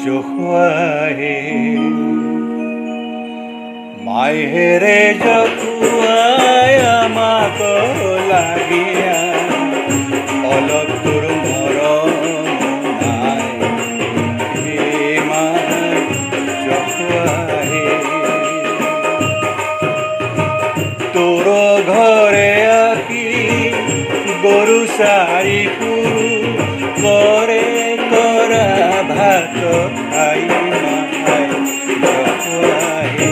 জোখুৱাহে মাইহেৰে জখুৱাই আমাক লাগিয়া অলপ তোৰ মৰম নাই মাই জখুৱাহে তোৰ ঘৰে আহি গৰু চাৰি পুৰু কৰে কৰা ভাত খাই মাই জখুৱাহে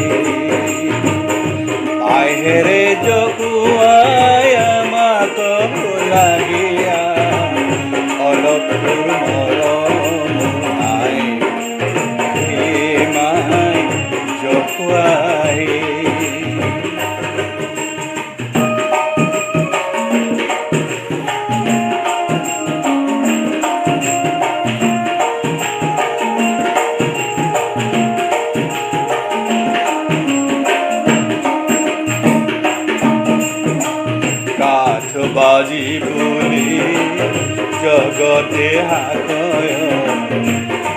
মাইহেৰে জখুৱাই আমাক লাগিয়া অলপ তোৰ মৰম নাই মাই জখুৱাহে বাজি বুলি জগতে হাকয়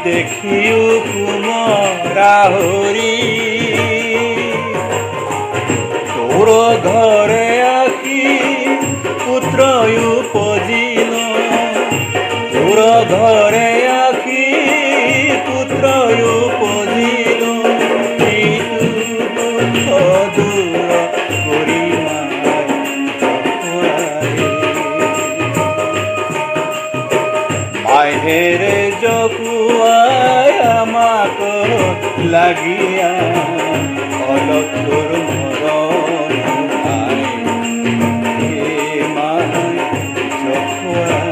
দেখিও কুমৰা হৰি তোৰ ঘৰে আহি পুত্ৰয়ো পজিল তোৰ ঘৰে আহি পুত্ৰয়ো পজিল দূৰ কৰি মাইহেৰে জখুৱাই আমাক লাগিয়া অলপ তোৰ মৰম নাই মাই জখুৱাই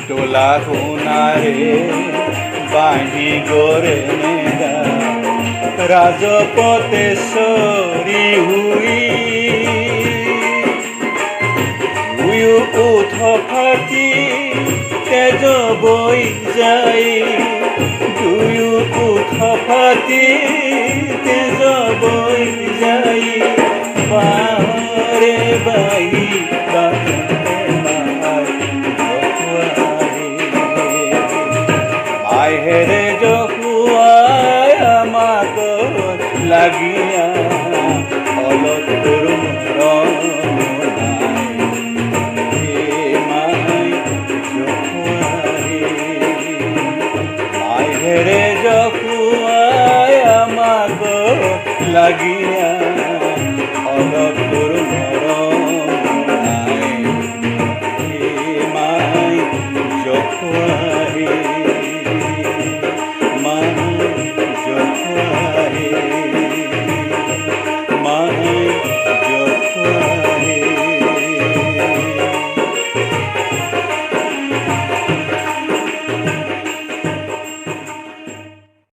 তোলা সোণাৰে বাঁহী গৰে নেগা ৰাজপথে চৰি হুই উঠ ফাটি তেজ বৈ যায় দুয়ো উঠ ফাটি তেজ বৈ যায় বাঁহৰে বাঁহী